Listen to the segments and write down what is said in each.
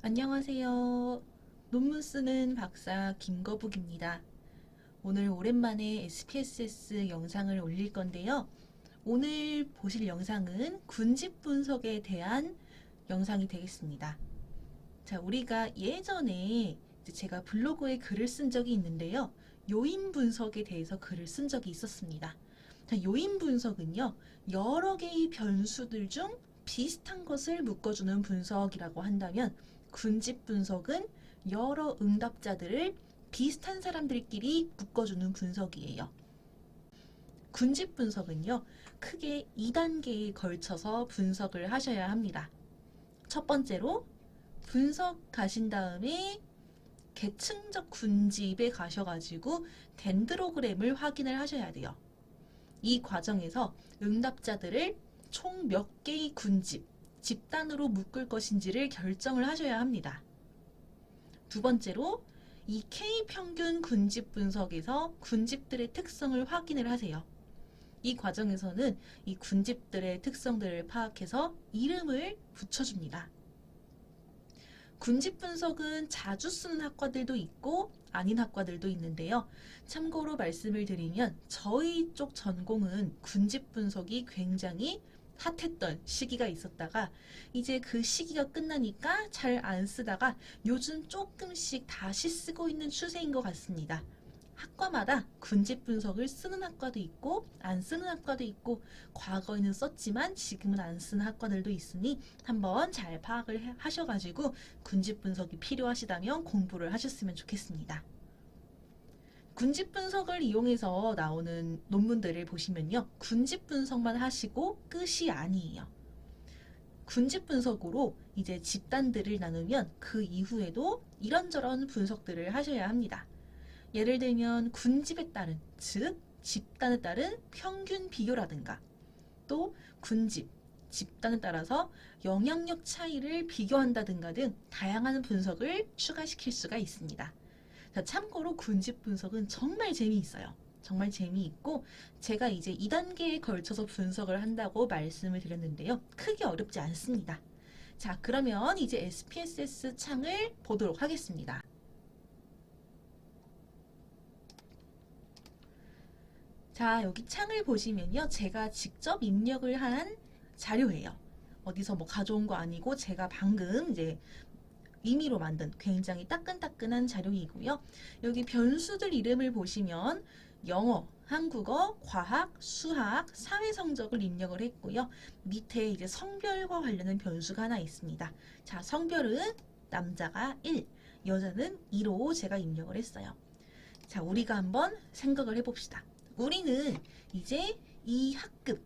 안녕하세요. 논문 쓰는 박사 김거북입니다. 오늘 오랜만에 SPSS 영상을 올릴 건데요. 오늘 보실 영상은 군집 분석에 대한 영상이 되겠습니다. 자, 우리가 예전에 제가 블로그에 글을 쓴 적이 있는데요. 요인 분석에 대해서 글을 쓴 적이 있었습니다. 자, 요인 분석은요, 여러 개의 변수들 중 비슷한 것을 묶어주는 분석이라고 한다면, 군집 분석은 여러 응답자들을 비슷한 사람들끼리 묶어주는 분석이에요. 군집 분석은요, 크게 2단계에 걸쳐서 분석을 하셔야 합니다. 첫 번째로 분석하신 다음에 계층적 군집에 가셔가지고 덴드로그램을 확인을 하셔야 돼요. 이 과정에서 응답자들을 총 몇 개의 군집, 집단으로 묶을 것인지를 결정을 하셔야 합니다. 두 번째로 이 K평균 군집 분석에서 군집들의 특성을 확인을 하세요. 이 과정에서는 이 군집들의 특성들을 파악해서 이름을 붙여줍니다. 군집 분석은 자주 쓰는 학과들도 있고 아닌 학과들도 있는데요. 참고로 말씀을 드리면 저희 쪽 전공은 군집 분석이 굉장히 핫했던 시기가 있었다가 이제 그 시기가 끝나니까 잘 안 쓰다가 요즘 조금씩 다시 쓰고 있는 추세인 것 같습니다. 학과마다 군집 분석을 쓰는 학과도 있고 안 쓰는 학과도 있고 과거에는 썼지만 지금은 안 쓰는 학과들도 있으니 한번 잘 파악을 하셔가지고 군집 분석이 필요하시다면 공부를 하셨으면 좋겠습니다. 군집 분석을 이용해서 나오는 논문들을 보시면요. 군집 분석만 하시고 끝이 아니에요. 군집 분석으로 이제 집단들을 나누면 그 이후에도 이런저런 분석들을 하셔야 합니다. 예를 들면 군집에 따른, 즉 집단에 따른 평균 비교라든가 또 군집, 집단에 따라서 영향력 차이를 비교한다든가 등 다양한 분석을 추가시킬 수가 있습니다. 자, 참고로 군집 분석은 정말 재미있어요. 정말 재미있고 제가 이제 2단계에 걸쳐서 분석을 한다고 말씀을 드렸는데요. 크게 어렵지 않습니다. 자, 그러면 이제 SPSS 창을 보도록 하겠습니다. 자, 여기 창을 보시면요. 제가 직접 입력을 한 자료예요. 어디서 뭐 가져온 거 아니고 제가 방금 이제 임의로 만든 굉장히 따끈따끈한 자료이고요. 여기 변수들 이름을 보시면 영어, 한국어, 과학, 수학, 사회 성적을 입력을 했고요. 밑에 이제 성별과 관련된 변수가 하나 있습니다. 자, 성별은 남자가 1, 여자는 2로 제가 입력을 했어요. 자, 우리가 한번 생각을 해봅시다. 우리는 이제 이 학급,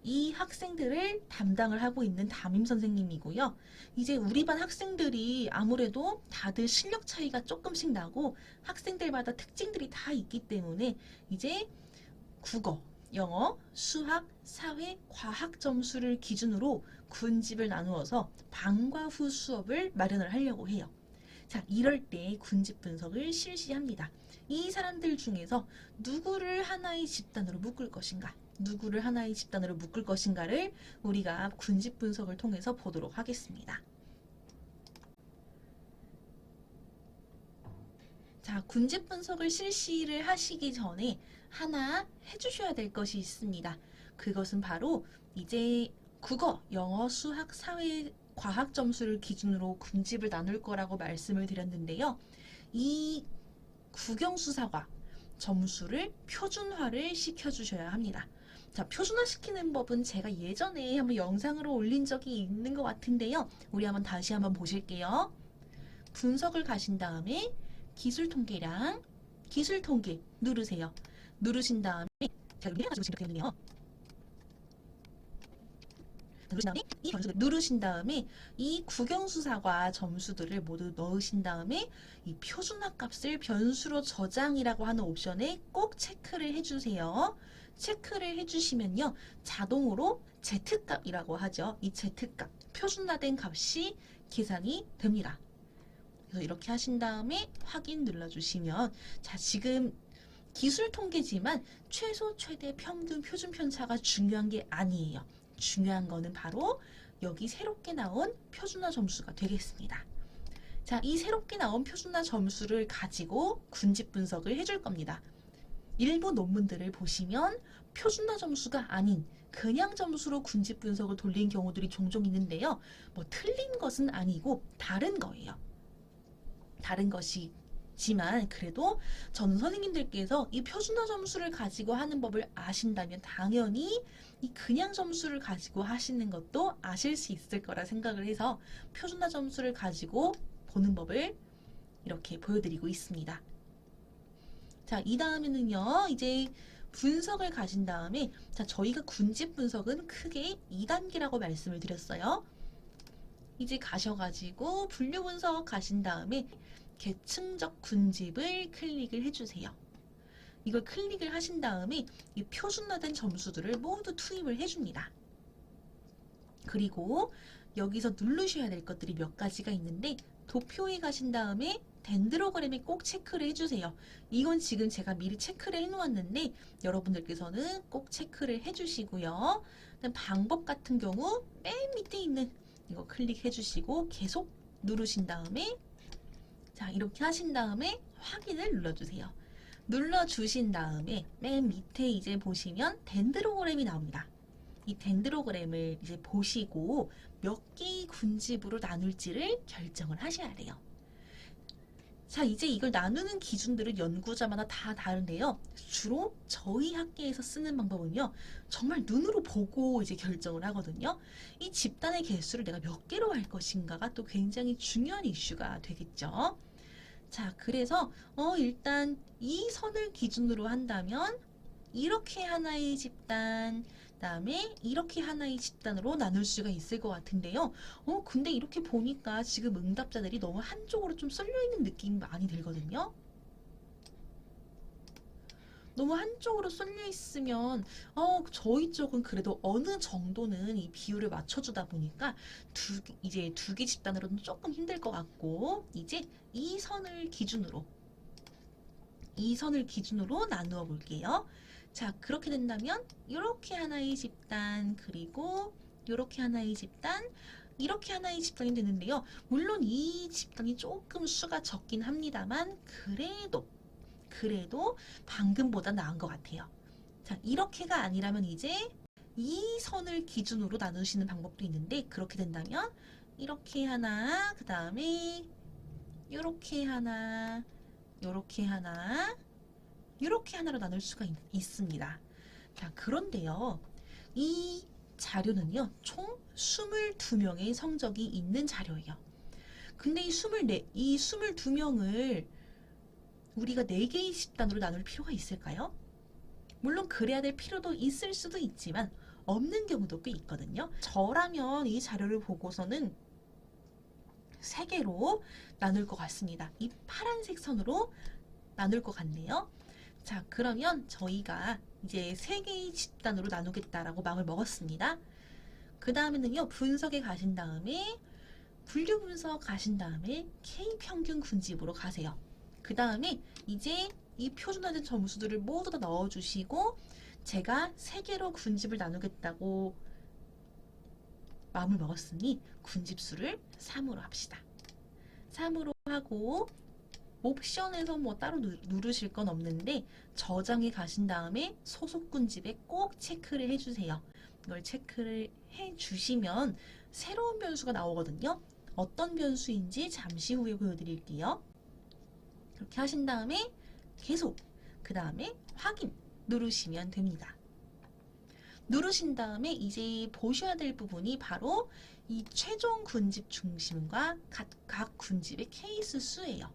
이 학생들을 담당을 하고 있는 담임 선생님이고요. 이제 우리 반 학생들이 아무래도 다들 실력 차이가 조금씩 나고 학생들마다 특징들이 다 있기 때문에 이제 국어, 영어, 수학, 사회, 과학 점수를 기준으로 군집을 나누어서 방과 후 수업을 마련을 하려고 해요. 자, 이럴 때 군집 분석을 실시합니다. 이 사람들 중에서 누구를 하나의 집단으로 묶을 것인가, 누구를 하나의 집단으로 묶을 것인가를 우리가 군집 분석을 통해서 보도록 하겠습니다. 자, 군집 분석을 실시를 하시기 전에 하나 해주셔야 될 것이 있습니다. 그것은 바로 이제 국어, 영어, 수학, 사회, 과학 점수를 기준으로 군집을 나눌 거라고 말씀을 드렸는데요. 이 국영수사과 점수를 표준화를 시켜주셔야 합니다. 자, 표준화시키는 법은 제가 예전에 한번 영상으로 올린 적이 있는 것 같은데요. 우리 한번 다시 한번 보실게요. 분석을 가신 다음에 기술통계량, 기술통계 누르세요. 누르신 다음에 제가 이렇게 지금 누르신 다음에 이 변수를 누르신 다음에 이 국영수사과 점수들을 모두 넣으신 다음에 이 표준화 값을 변수로 저장이라고 하는 옵션에 꼭 체크를 해주세요. 체크를 해주시면요. 자동으로 Z값이라고 하죠. 이 Z값, 표준화된 값이 계산이 됩니다. 그래서 이렇게 하신 다음에 확인 눌러주시면 자, 지금 기술 통계지만 최소, 최대, 평균, 표준 편차가 중요한 게 아니에요. 중요한 거는 바로 여기 새롭게 나온 표준화 점수가 되겠습니다. 자, 이 새롭게 나온 표준화 점수를 가지고 군집 분석을 해줄 겁니다. 일부 논문들을 보시면 표준화 점수가 아닌 그냥 점수로 군집 분석을 돌린 경우들이 종종 있는데요. 뭐 틀린 것은 아니고 다른 거예요. 다른 것이지만 그래도 전 선생님들께서 이 표준화 점수를 가지고 하는 법을 아신다면 당연히 이 그냥 점수를 가지고 하시는 것도 아실 수 있을 거라 생각을 해서 표준화 점수를 가지고 보는 법을 이렇게 보여드리고 있습니다. 자, 이 다음에는요, 이제 분석을 가진 다음에, 자, 저희가 군집 분석은 크게 2단계라고 말씀을 드렸어요. 이제 가셔가지고 분류 분석 가신 다음에 계층적 군집을 클릭을 해주세요. 이걸 클릭을 하신 다음에 이 표준화된 점수들을 모두 투입을 해줍니다. 그리고 여기서 누르셔야 될 것들이 몇 가지가 있는데, 도표에 가신 다음에 덴드로그램에 꼭 체크를 해주세요. 이건 지금 제가 미리 체크를 해놓았는데 여러분들께서는 꼭 체크를 해주시고요. 방법 같은 경우 맨 밑에 있는 이거 클릭해 주시고 계속 누르신 다음에, 자, 이렇게 하신 다음에 확인을 눌러주세요. 눌러주신 다음에 맨 밑에 이제 보시면 덴드로그램이 나옵니다. 이 덴드로그램을 이제 보시고 몇 개의 군집으로 나눌지를 결정을 하셔야 돼요. 자, 이제 이걸 나누는 기준들은 연구자마다 다 다른데요. 주로 저희 학계에서 쓰는 방법은요, 정말 눈으로 보고 이제 결정을 하거든요. 이 집단의 개수를 내가 몇 개로 할 것인가가 또 굉장히 중요한 이슈가 되겠죠. 자, 그래서 일단 이 선을 기준으로 한다면 이렇게 하나의 집단, 그다음에 이렇게 하나의 집단으로 나눌 수가 있을 것 같은데요. 근데 이렇게 보니까 지금 응답자들이 너무 한쪽으로 좀 쏠려있는 느낌이 많이 들거든요. 너무 한쪽으로 쏠려 있으면 저희 쪽은 그래도 어느 정도는 이 비율을 맞춰주다 보니까 이제 두 개 집단으로는 조금 힘들 것 같고, 이제 이 선을 기준으로 나누어 볼게요. 자, 그렇게 된다면 이렇게 하나의 집단, 그리고 이렇게 하나의 집단, 이렇게 하나의 집단이 되는데요. 물론 이 집단이 조금 수가 적긴 합니다만 그래도 방금보다 나은 것 같아요. 자, 이렇게가 아니라면 이제 이 선을 기준으로 나누시는 방법도 있는데, 그렇게 된다면 이렇게 하나, 그 다음에 이렇게 하나, 이렇게 하나, 이렇게 하나로 나눌 수가 있습니다. 자, 그런데요, 이 자료는요, 총 22명의 성적이 있는 자료예요. 근데 이 22명을 우리가 4개의 집단으로 나눌 필요가 있을까요? 물론 그래야 될 필요도 있을 수도 있지만 없는 경우도 꽤 있거든요. 저라면 이 자료를 보고서는 3개로 나눌 것 같습니다. 이 파란색 선으로 나눌 것 같네요. 자, 그러면 저희가 이제 3개의 집단으로 나누겠다라고 마음을 먹었습니다. 그 다음에는요, 분석에 가신 다음에 분류 분석 가신 다음에 K평균 군집으로 가세요. 그 다음에 이제 이 표준화된 점수들을 모두 다 넣어주시고, 제가 3개로 군집을 나누겠다고 마음을 먹었으니 군집수를 3으로 합시다. 3으로 하고 옵션에서 뭐 따로 누르실 건 없는데 저장에 가신 다음에 소속 군집에 꼭 체크를 해주세요. 이걸 체크를 해주시면 새로운 변수가 나오거든요. 어떤 변수인지 잠시 후에 보여드릴게요. 그렇게 하신 다음에 계속, 그 다음에 확인 누르시면 됩니다. 누르신 다음에 이제 보셔야 될 부분이 바로 이 최종 군집 중심과 각 군집의 케이스 수예요.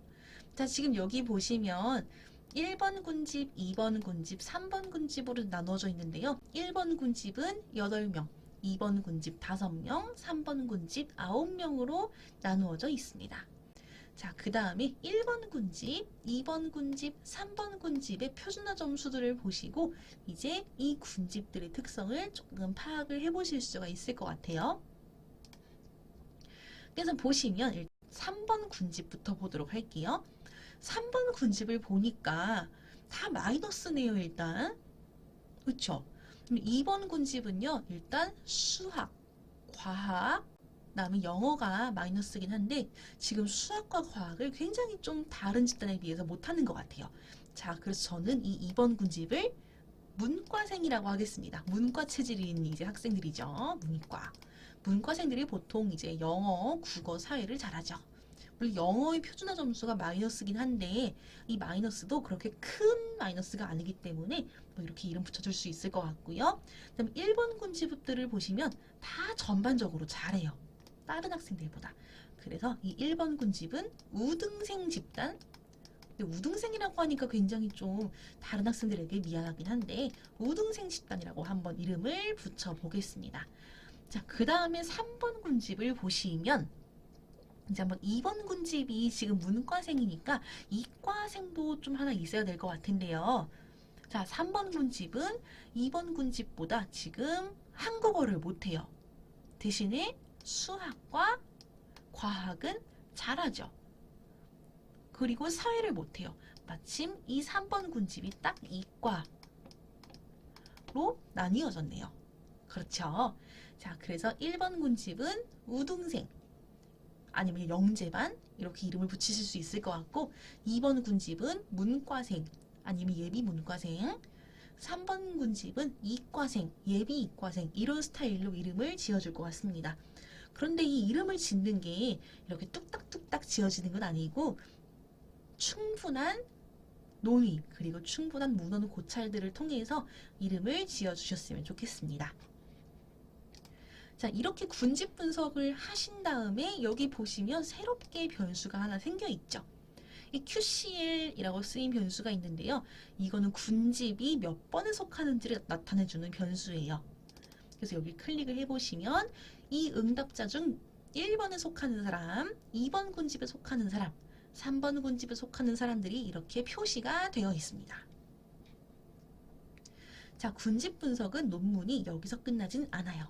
자, 지금 여기 보시면 1번 군집, 2번 군집, 3번 군집으로 나눠져 있는데요. 1번 군집은 8명, 2번 군집 5명, 3번 군집 9명으로 나누어져 있습니다. 자, 그 다음에 1번 군집, 2번 군집, 3번 군집의 표준화 점수들을 보시고 이제 이 군집들의 특성을 조금 파악을 해보실 수가 있을 것 같아요. 그래서 보시면 3번 군집부터 보도록 할게요. 3번 군집을 보니까 다 마이너스네요, 일단. 그쵸? 2번 군집은요, 일단 수학, 과학, 그다음에 영어가 마이너스긴 한데 지금 수학과 과학을 굉장히 좀 다른 집단에 비해서 못하는 것 같아요. 자, 그래서 저는 이 2번 군집을 문과생이라고 하겠습니다. 문과 체질이 있는 이제 학생들이죠. 문과. 문과생들이 보통 이제 영어, 국어, 사회를 잘하죠. 물론 영어의 표준화 점수가 마이너스긴 한데 이 마이너스도 그렇게 큰 마이너스가 아니기 때문에 뭐 이렇게 이름 붙여줄 수 있을 것 같고요. 그다음 1번 군집들을 보시면 다 전반적으로 잘해요. 다른 학생들보다. 그래서 이 1번 군집은 우등생 집단. 근데 우등생이라고 하니까 굉장히 좀 다른 학생들에게 미안하긴 한데 우등생 집단이라고 한번 이름을 붙여보겠습니다. 자, 그 다음에 3번 군집을 보시면 이제 한번 2번 군집이 지금 문과생이니까 이과생도 좀 하나 있어야 될 것 같은데요. 자, 3번 군집은 2번 군집보다 지금 한국어를 못해요. 대신에 수학과 과학은 잘하죠. 그리고 사회를 못해요. 마침 이 3번 군집이 딱 이과로 나뉘어졌네요. 그렇죠. 자, 그래서 1번 군집은 우등생 아니면 영재반 이렇게 이름을 붙이실 수 있을 것 같고 2번 군집은 문과생 아니면 예비 문과생 3번 군집은 이과생, 예비 이과생 이런 스타일로 이름을 지어줄 것 같습니다. 그런데 이 이름을 짓는 게 이렇게 뚝딱뚝딱 지어지는 건 아니고 충분한 논의 그리고 충분한 문헌 고찰들을 통해서 이름을 지어주셨으면 좋겠습니다. 자, 이렇게 군집 분석을 하신 다음에 여기 보시면 새롭게 변수가 하나 생겨 있죠. 이 QCL이라고 쓰인 변수가 있는데요. 이거는 군집이 몇 번에 속하는지를 나타내주는 변수예요. 그래서 여기 클릭을 해보시면 이 응답자 중 1번에 속하는 사람, 2번 군집에 속하는 사람, 3번 군집에 속하는 사람들이 이렇게 표시가 되어 있습니다. 자, 군집 분석은 논문이 여기서 끝나진 않아요.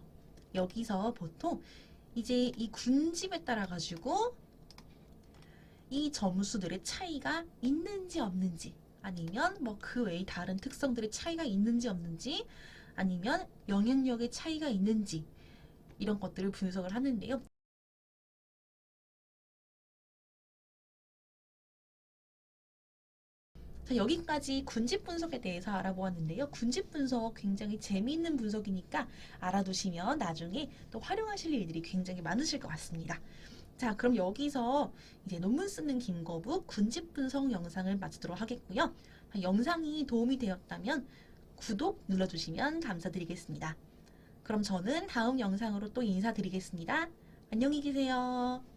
여기서 보통 이제 이 군집에 따라 가지고 이 점수들의 차이가 있는지 없는지 아니면 뭐 그 외의 다른 특성들의 차이가 있는지 없는지 아니면 영향력의 차이가 있는지 이런 것들을 분석을 하는데요. 자, 여기까지 군집 분석에 대해서 알아보았는데요. 군집 분석 굉장히 재미있는 분석이니까 알아두시면 나중에 또 활용하실 일들이 굉장히 많으실 것 같습니다. 자, 그럼 여기서 이제 논문 쓰는 김거북 군집 분석 영상을 마치도록 하겠고요. 영상이 도움이 되었다면 구독 눌러주시면 감사드리겠습니다. 그럼 저는 다음 영상으로 또 인사드리겠습니다. 안녕히 계세요.